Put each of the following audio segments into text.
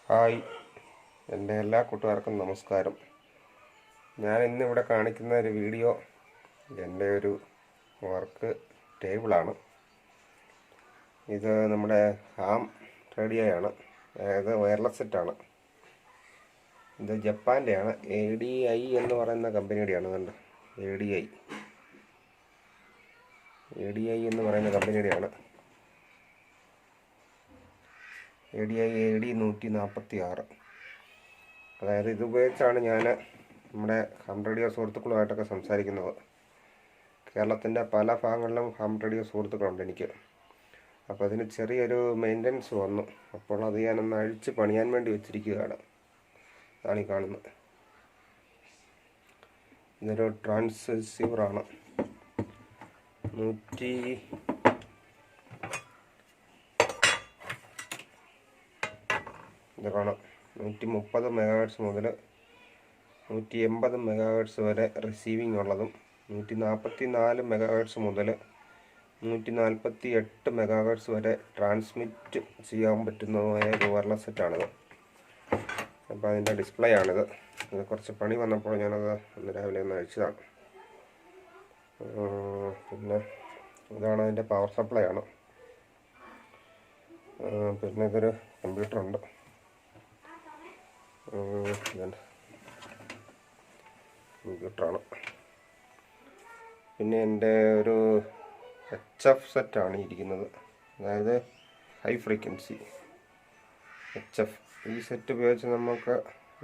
Hi, എൻ്റെ എല്ലാ കൂട്ടുകാർക്കും നമസ്കാരം. ഞാൻ ഇന്നിവിടെ കാണിക്കുന്ന ഒരു വീഡിയോ എൻ്റെ ഒരു വർക്ക് ടേബിളാണ്. ഇത് നമ്മുടെ ഹാം റേഡിയോയാണ്, അതായത് വയർലെസ് സെറ്റാണ്. ഇത് ജപ്പാൻ്റെയാണ്, ADI എന്ന് പറയുന്ന കമ്പനിയുടെയാണ്. കണ്ട് ADI എന്ന് പറയുന്ന കമ്പനിയുടെയാണ്. AD 146. അതായത് ഇത് ഉപയോഗിച്ചാണ് ഞാൻ നമ്മുടെ ഹാം റേഡിയോ സുഹൃത്തുക്കളുമായിട്ടൊക്കെ സംസാരിക്കുന്നത്. കേരളത്തിൻ്റെ പല ഭാഗങ്ങളിലും ഹാം റേഡിയോ സുഹൃത്തുക്കളുണ്ട് എനിക്ക്. അപ്പോൾ അതിന് ചെറിയൊരു മെയിൻ്റനൻസ് വന്നു. അപ്പോൾ അത് ഞാനൊന്ന് അഴിച്ച് പണിയാൻ വേണ്ടി വെച്ചിരിക്കുകയാണ്. അതാണ് ഈ കാണുന്നത്. ഇതൊരു ട്രാൻസ്സീവറാണ്. 130 MHz മുതൽ 180 MHz വരെ റിസീവിംഗ് ഉള്ളതും 144 MHz മുതൽ 148 MHz വരെ ട്രാൻസ്മിറ്റ് ചെയ്യാൻ പറ്റുന്നതുമായ ഒരു വയർലെസ് സെറ്റാണിത്. അപ്പോൾ അതിൻ്റെ ഡിസ്പ്ലേ ആണിത്. ഇത് കുറച്ച് പണി വന്നപ്പോൾ ഞാനത് ഇന്ന് രാവിലെ ഒന്ന് അഴിച്ചതാണ്. പിന്നെ ഇതാണ് അതിൻ്റെ പവർ സപ്ലൈ ആണ്. പിന്നെ ഇതൊരു കമ്പ്യൂട്ടറുണ്ട്. കമ്പ്യൂട്ടറാണ്. പിന്നെ എൻ്റെ ഒരു HF സെറ്റാണ് ഇരിക്കുന്നത്, അതായത് ഹൈ ഫ്രീക്വൻസി HF. ഈ സെറ്റ് ഉപയോഗിച്ച് നമുക്ക്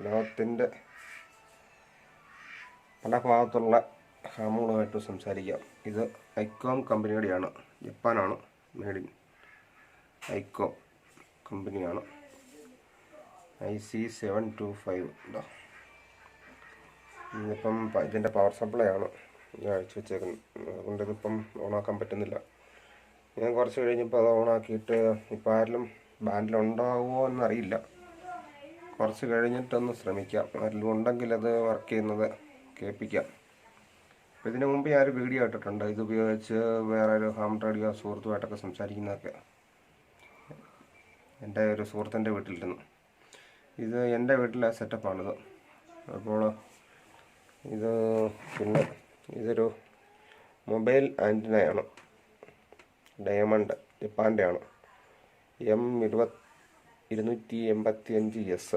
ലോകത്തിൻ്റെ പല ഭാഗത്തുള്ള ഹാമുകളുമായിട്ട് സംസാരിക്കാം. ഇത് ഐക്കോം കമ്പനിയുടെയാണ്, ജപ്പാനാണ്, മേഡ് ഇൻ ഐക്കോം കമ്പനിയാണ്. IC725. ഇതിപ്പം ഇതിൻ്റെ പവർ സപ്ലൈ ആണ് അഴിച്ചു വെച്ചേക്കുന്നത്. അതുകൊണ്ട് ഇതിപ്പം ഓണാക്കാൻ പറ്റുന്നില്ല. ഞാൻ കുറച്ച് കഴിഞ്ഞപ്പോൾ അത് ഓണാക്കിയിട്ട് ഇപ്പോൾ ആരെങ്കിലും ബാൻഡിലുണ്ടാവുമോ എന്നറിയില്ല. കുറച്ച് കഴിഞ്ഞിട്ടൊന്ന് ശ്രമിക്കാം. ആരെങ്കിലും ഉണ്ടെങ്കിൽ അത് വർക്ക് ചെയ്യുന്നത് കേൾപ്പിക്കാം. അപ്പോൾ ഇതിനു മുമ്പ് ഞാനൊരു വീഡിയോ ഇട്ടിട്ടുണ്ട്. ഇതുപയോഗിച്ച് വേറെ ഒരു ഹാം റേഡിയോ സുഹൃത്തുമായിട്ടൊക്കെ സംസാരിക്കുന്നതൊക്കെ എൻ്റെ ഒരു സുഹൃത്തിൻ്റെ വീട്ടിലിരുന്നു. ഇത് എൻ്റെ വീട്ടിലെ സെറ്റപ്പാണിത്. അപ്പോൾ ഇത് പിന്നെ ഇതൊരു മൊബൈൽ ആൻറ്റിനയാണ്, ഡയമണ്ട്, ജപ്പാൻ്റെയാണ്. M285S.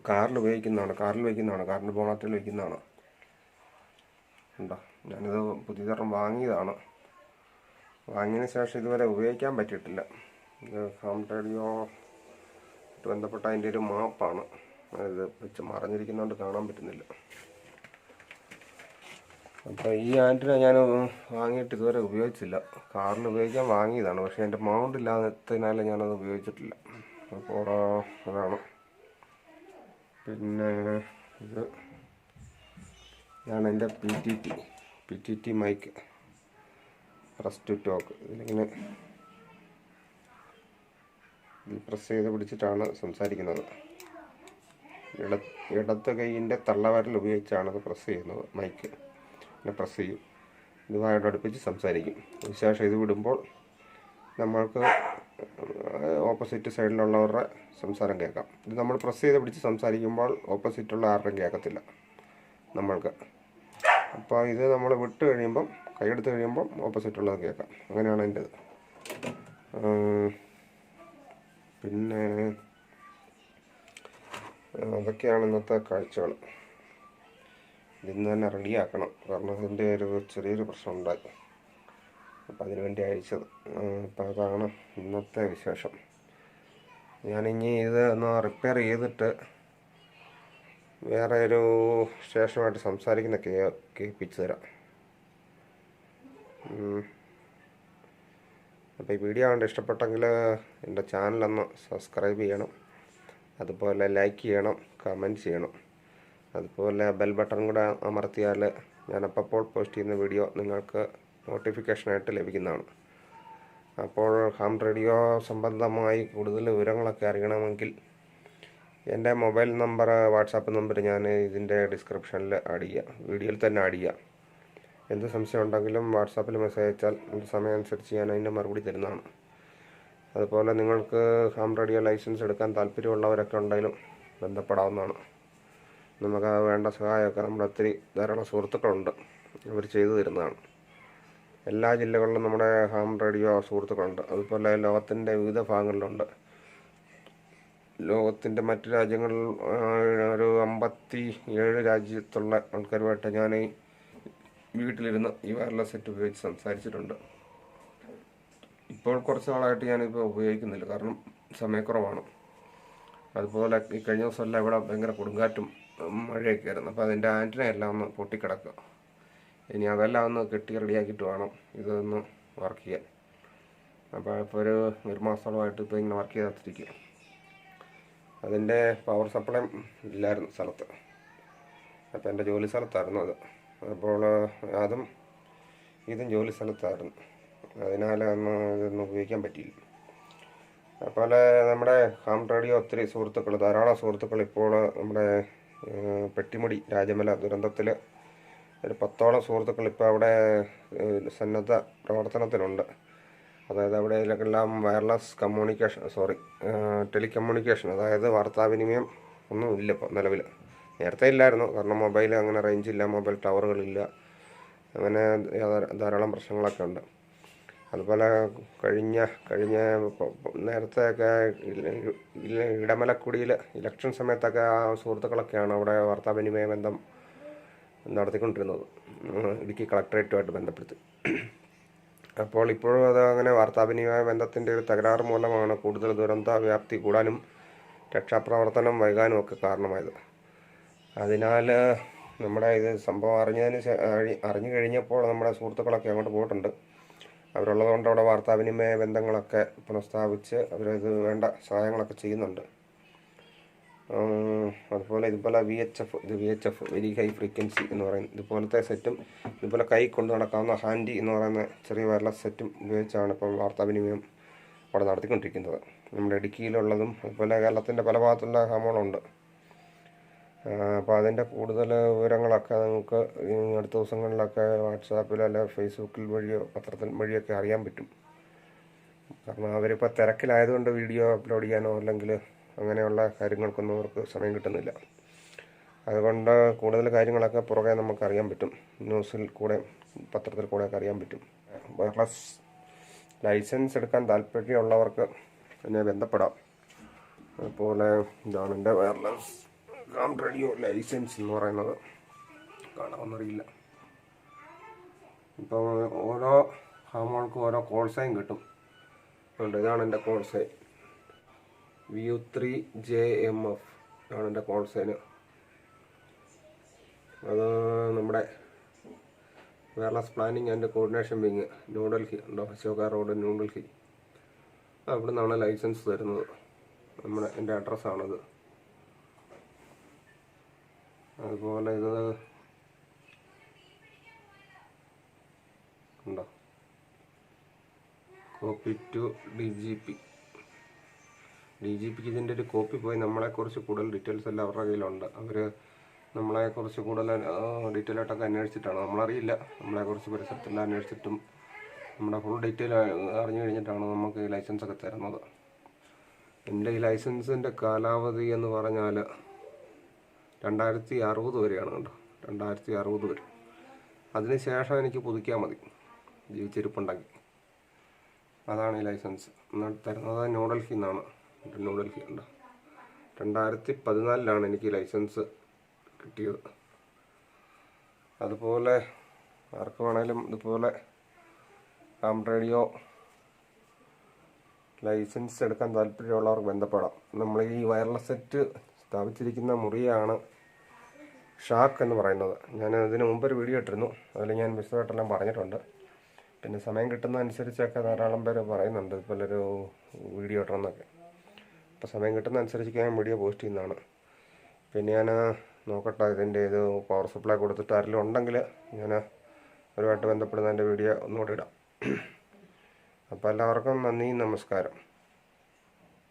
കാറിൽ ഉപയോഗിക്കുന്നതാണ്, കാറിൻ്റെ ബോണറ്റിൽ വയ്ക്കുന്നതാണ്. ഉണ്ടോ, ഞാനിത് പുതിയതൊരെണ്ണം വാങ്ങിയതാണ്. വാങ്ങിയതിന് ശേഷം ഇതുവരെ ഉപയോഗിക്കാൻ പറ്റിയിട്ടില്ല. ഇത് ഹാം റേഡിയോ ബന്ധപ്പെട്ട അതിൻ്റെ ഒരു മാപ്പാണ്. ഇത് വെച്ച് മറഞ്ഞിരിക്കുന്നതുകൊണ്ട് കാണാൻ പറ്റുന്നില്ല. അപ്പോൾ ഈ ആൻറ്റിന ഞാൻ വാങ്ങിയിട്ട് ഇതുവരെ ഉപയോഗിച്ചില്ല. കാറിൽ ഉപയോഗിക്കാൻ വാങ്ങിയതാണ്, പക്ഷേ എൻ്റെ മൗണ്ട് ഇല്ലാത്തതിനാൽ ഞാനത് ഉപയോഗിച്ചിട്ടില്ല. അപ്പോൾ അതാണ്. പിന്നെ ഇതാണ് എൻ്റെ PTT mic, press to talk. ഇതിലിങ്ങനെ പ്രസ് ചെയ്ത് പിടിച്ചിട്ടാണ് സംസാരിക്കുന്നത്. ഇടത്ത് കൈയിൻ്റെ തള്ളവിരൽ ഉപയോഗിച്ചാണ് അത് പ്രസ് ചെയ്യുന്നത്. മൈക്ക് പിന്നെ പ്രസ് ചെയ്യും, ഇതുമായിട്ട് അടുപ്പിച്ച് സംസാരിക്കും. അതിനുശേഷം ഇത് വിടുമ്പോൾ നമ്മൾക്ക് ഓപ്പോസിറ്റ് സൈഡിലുള്ളവരുടെ സംസാരം കേൾക്കാം. ഇത് നമ്മൾ പ്രസ് ചെയ്ത് പിടിച്ച് സംസാരിക്കുമ്പോൾ ഓപ്പോസിറ്റുള്ള ആരുടെയും കേൾക്കത്തില്ല നമ്മൾക്ക്. അപ്പോൾ ഇത് നമ്മൾ വിട്ട് കഴിയുമ്പം, കൈയെടുത്ത് കഴിയുമ്പം ഓപ്പോസിറ്റുള്ളത് കേൾക്കാം. അങ്ങനെയാണ് എൻ്റെ ഇത്. പിന്നെ അതൊക്കെയാണ് ഇന്നത്തെ കാഴ്ചകൾ. ഇന്ന് തന്നെ റെഡിയാക്കണം, കാരണം ഇതിൻ്റെ ഒരു ചെറിയൊരു പ്രശ്നം ഉണ്ടായി. അപ്പം അതിനുവേണ്ടി അയച്ചത്. അപ്പം അതാണ് ഇന്നത്തെ വിശേഷം. ഞാനിനി ഇത് ഒന്ന് റിപ്പയർ ചെയ്തിട്ട് വേറെ ഒരു സ്റ്റേഷനുമായിട്ട് സംസാരിക്കുന്ന കേൾപ്പിച്ചു തരാം. അപ്പോൾ ഈ വീഡിയോ കണ്ട് ഇഷ്ടപ്പെട്ടെങ്കിൽ എൻ്റെ ചാനലൊന്ന് സബ്സ്ക്രൈബ് ചെയ്യണം, അതുപോലെ ലൈക്ക് ചെയ്യണം, കമൻറ്റ് ചെയ്യണം. അതുപോലെ ബെൽ ബട്ടൺ കൂടെ അമർത്തിയാൽ ഞാനപ്പോൾ പോസ്റ്റ് ചെയ്യുന്ന വീഡിയോ നിങ്ങൾക്ക് നോട്ടിഫിക്കേഷനായിട്ട് ലഭിക്കുന്നതാണ്. അപ്പോൾ ഹാം റേഡിയോ സംബന്ധമായി കൂടുതൽ വിവരങ്ങളൊക്കെ അറിയണമെങ്കിൽ എൻ്റെ മൊബൈൽ നമ്പർ, വാട്സാപ്പ് നമ്പർ ഞാൻ ഇതിൻ്റെ ഡിസ്ക്രിപ്ഷനിൽ ആഡ് ചെയ്യാം, വീഡിയോയിൽ തന്നെ ആഡ് ചെയ്യാം. എന്ത് സംശയം ഉണ്ടെങ്കിലും വാട്സാപ്പിൽ മെസ്സേജ് അയച്ചാൽ എൻ്റെ സമയം അനുസരിച്ച് ഞാൻ അതിൻ്റെ മറുപടി തരുന്നതാണ്. അതുപോലെ നിങ്ങൾക്ക് ഹാം റേഡിയോ ലൈസൻസ് എടുക്കാൻ താല്പര്യമുള്ളവരൊക്കെ ഉണ്ടെങ്കിലും ബന്ധപ്പെടാവുന്നതാണ്. നമുക്ക് വേണ്ട സഹായമൊക്കെ നമ്മുടെ ധാരാളം സുഹൃത്തുക്കളുണ്ട്, അവർ ചെയ്തു തരുന്നതാണ്. എല്ലാ ജില്ലകളിലും നമ്മുടെ ഹാം റേഡിയോ സുഹൃത്തുക്കളുണ്ട്. അതുപോലെ ലോകത്തിൻ്റെ വിവിധ ഭാഗങ്ങളിലുണ്ട്. ലോകത്തിൻ്റെ മറ്റ് രാജ്യങ്ങളിൽ ഒരു 57 രാജ്യത്തുള്ള ആൾക്കാരുമായിട്ട് ഞാൻ വീട്ടിലിരുന്ന് ഈ വയർലെസ് സെറ്റ് ഉപയോഗിച്ച് സംസാരിച്ചിട്ടുണ്ട്. ഇപ്പോൾ കുറച്ച് നാളായിട്ട് ഞാനിപ്പോൾ ഉപയോഗിക്കുന്നില്ല, കാരണം സമയക്കുറവാണ്. അതുപോലെ ഈ കഴിഞ്ഞ ദിവസമെല്ലാം ഇവിടെ ഭയങ്കര കൊടുങ്കാറ്റും മഴയൊക്കെ ആയിരുന്നു. അപ്പോൾ അതിൻ്റെ ആൻറ്റിന എല്ലാം ഒന്ന് പൊട്ടിക്കിടക്കുക. ഇനി അതെല്ലാം ഒന്ന് കെട്ടി റെഡിയാക്കിയിട്ട് വേണം ഇതൊന്ന് വർക്ക് ചെയ്യാൻ. അപ്പോൾ ഇപ്പോൾ ഒരു മാസത്തോളമായിട്ട് ഇപ്പോൾ ഇങ്ങനെ വർക്ക് ചെയ്തിരിക്കുക. അതിൻ്റെ പവർ സപ്ലൈ ഇല്ലായിരുന്നു സ്ഥലത്ത്. അപ്പോൾ എൻ്റെ ജോലി സ്ഥലത്തായിരുന്നു അത്. അപ്പോൾ ഇതും ജോലി സ്ഥലത്തായിരുന്നു. അതിനാൽ ഇതൊന്നും ഉപയോഗിക്കാൻ പറ്റിയില്ല. അതുപോലെ നമ്മുടെ ഹാം റേഡിയോ ഒത്തിരി സുഹൃത്തുക്കൾ, ധാരാളം സുഹൃത്തുക്കൾ ഇപ്പോൾ നമ്മുടെ പെട്ടിമുടി രാജമല ദുരന്തത്തിൽ ഒരു 10ഓളം സുഹൃത്തുക്കൾ ഇപ്പോൾ അവിടെ സന്നദ്ധ പ്രവർത്തനത്തിലുണ്ട്. അതായത് അവിടെയെല്ലാം വയർലെസ് ടെലികമ്മ്യൂണിക്കേഷൻ, അതായത് വാർത്താവിനിമയം ഒന്നുമില്ല ഇപ്പോൾ നിലവിൽ. നേരത്തെ ഇല്ലായിരുന്നു, കാരണം മൊബൈൽ അങ്ങനെ റേഞ്ചില്ല, മൊബൈൽ ടവറുകളില്ല, അങ്ങനെ ധാരാളം പ്രശ്നങ്ങളൊക്കെ ഉണ്ട്. അതുപോലെ കഴിഞ്ഞ നേരത്തെയൊക്കെ ഇടമലക്കുടിയിൽ ഇലക്ഷൻ സമയത്തൊക്കെ ആ സുഹൃത്തുക്കളൊക്കെയാണ് അവിടെ വാർത്താവിനിമയ ബന്ധം നടത്തിക്കൊണ്ടിരുന്നത്, ഇടുക്കി കളക്ടറേറ്റുമായിട്ട് ബന്ധപ്പെടുത്തി. അപ്പോൾ ഇപ്പോഴും അത് അങ്ങനെ വാർത്താവിനിമയ ബന്ധത്തിൻ്റെ ഒരു തകരാറ് മൂലമാണ് കൂടുതൽ ദുരന്ത വ്യാപ്തി കൂടാനും രക്ഷാപ്രവർത്തനം വൈകാനും ഒക്കെ കാരണമായത്. അതിനാൽ നമ്മുടെ ഇത് സംഭവം അറിഞ്ഞു കഴിഞ്ഞപ്പോൾ നമ്മുടെ സുഹൃത്തുക്കളൊക്കെ അങ്ങോട്ട് പോയിട്ടുണ്ട്. അവരുള്ളതുകൊണ്ട് അവിടെ വാർത്താവിനിമയ ബന്ധങ്ങളൊക്കെ പുനഃസ്ഥാപിച്ച് അവരത് വേണ്ട സഹായങ്ങളൊക്കെ ചെയ്യുന്നുണ്ട്. അതുപോലെ ഇതുപോലെ VHF വെരി ഹൈ ഫ്രീക്വൻസി എന്ന് പറയുന്നത് ഇതുപോലത്തെ സെറ്റും, ഇതുപോലെ കൈ കൊണ്ട് നടക്കാവുന്ന ഹാൻഡി എന്ന് പറയുന്ന ചെറിയ വയർലെസ് സെറ്റും ഉപയോഗിച്ചാണ് ഇപ്പോൾ വാർത്താവിനിമയം അവിടെ നടത്തിക്കൊണ്ടിരിക്കുന്നത്. നമ്മുടെ ഇടുക്കിയിലുള്ളതും അതുപോലെ കേരളത്തിൻ്റെ പല ഭാഗത്തുള്ള ഹാമുകളുണ്ട്. അപ്പോൾ അതിൻ്റെ കൂടുതൽ വിവരങ്ങളൊക്കെ നമുക്ക് അടുത്ത ദിവസങ്ങളിലൊക്കെ വാട്സാപ്പിലോ അല്ല ഫേസ്ബുക്കിൽ വഴിയോ പത്രത്തിൽ വഴിയൊക്കെ അറിയാൻ പറ്റും. കാരണം അവരിപ്പോൾ തിരക്കിലായതുകൊണ്ട് വീഡിയോ അപ്ലോഡ് ചെയ്യാനോ അല്ലെങ്കിൽ അങ്ങനെയുള്ള കാര്യങ്ങൾക്കൊന്നും അവർക്ക് സമയം കിട്ടുന്നില്ല. അതുകൊണ്ട് കൂടുതൽ കാര്യങ്ങളൊക്കെ പുറകെ നമുക്ക് അറിയാൻ പറ്റും, ന്യൂസിൽ കൂടെ പത്രത്തിൽ കൂടെയൊക്കെ അറിയാൻ പറ്റും. വയർലെസ് ലൈസൻസ് എടുക്കാൻ താല്പര്യമുള്ളവർക്ക് എന്നെ ബന്ധപ്പെടാം. അതുപോലെ ഇതാണ് എൻ്റെ വയർലെസ് ഹാം റേഡിയോ ലൈസൻസ് എന്ന് പറയുന്നത്. കാണാമെന്നറിയില്ല. ഇപ്പോൾ ഓരോ ഹാമുകൾക്കും ഓരോ കോൾ സൈൻ കിട്ടും. ഇതാണ് എൻ്റെ കോൾ സൈൻ, VU3JMF ആണ് എൻ്റെ കോൾ സൈന്. അത് നമ്മുടെ wireless planning and coordination wing New Delhi ഉണ്ടോ, അശോക റോഡ് ന്യൂഡൽഹി, അവിടെ നിന്നാണ് ലൈസൻസ് തരുന്നത്. എൻ്റെ അഡ്രസ്സാണത്. അതുപോലെ ഇത് ഉണ്ടോ, കോപ്പി ടു DGP. DGPക്ക് ഇതിൻ്റെ ഒരു കോപ്പി പോയി നമ്മളെക്കുറിച്ച് കൂടുതൽ ഡീറ്റെയിൽസ് എല്ലാം അവരുടെ കയ്യിലുണ്ട്. അവർ നമ്മളെക്കുറിച്ച് കൂടുതൽ ഡീറ്റെയിൽ ആയിട്ടൊക്കെ അന്വേഷിച്ചിട്ടാണ്, നമ്മളറിയില്ല, നമ്മളെക്കുറിച്ച് പരിസരത്തെല്ലാം അന്വേഷിച്ചിട്ടും നമ്മുടെ ഫുൾ ഡീറ്റെയിൽ അറിഞ്ഞു കഴിഞ്ഞിട്ടാണ് നമുക്ക് ഈ ലൈസൻസൊക്കെ തരുന്നത്. എൻ്റെ ഈ ലൈസൻസിൻ്റെ കാലാവധി എന്ന് പറഞ്ഞാൽ 2060 വരെയാണ് കേട്ടോ, 2060 വരെ. അതിനുശേഷം എനിക്ക് പുതുക്കിയാൽ മതി ജീവിച്ചിരിപ്പുണ്ടെങ്കിൽ. അതാണ് ഈ ലൈസൻസ് തരുന്നത്. ന്യൂഡൽഹിയിൽ നിന്നാണ്. ന്യൂഡൽഹി ഉണ്ട്. 2014 എനിക്ക് ലൈസൻസ് കിട്ടിയത്. അതുപോലെ ആർക്ക് വേണേലും ഇതുപോലെ ഹാം റേഡിയോ ലൈസൻസ് എടുക്കാൻ താല്പര്യമുള്ളവർക്ക് ബന്ധപ്പെടാം. നമ്മൾ ഈ വയർലെസ് സെറ്റ് സ്ഥാപിച്ചിരിക്കുന്ന മുറിയാണ് ഷാക്ക് എന്ന് പറയുന്നത്. ഞാൻ ഇതിന് മുമ്പൊരു വീഡിയോ ഇട്ടിരുന്നു, അതിൽ ഞാൻ വിശദമായിട്ടെല്ലാം പറഞ്ഞിട്ടുണ്ട്. പിന്നെ സമയം കിട്ടുന്ന അനുസരിച്ചൊക്കെ ധാരാളം പേര് പറയുന്നുണ്ട് ഇതുപോലൊരു വീഡിയോ ഇടണമെന്നൊക്കെ. അപ്പോൾ സമയം കിട്ടുന്ന അനുസരിച്ച് ഞാൻ വീഡിയോ പോസ്റ്റ് ചെയ്യുന്നതാണ്. പിന്നെ ഞാൻ നോക്കട്ടെ, ഇതിൻ്റെ ഇത് പവർ സപ്ലൈ കൊടുത്തിട്ട് ആരെങ്കിലും ഉണ്ടെങ്കിൽ ഞാൻ അവരുമായിട്ട് ബന്ധപ്പെടുന്ന എൻ്റെ വീഡിയോ ഒന്നുകൂടി ഇടാം. അപ്പോൾ എല്ലാവർക്കും നന്ദി, നമസ്കാരം.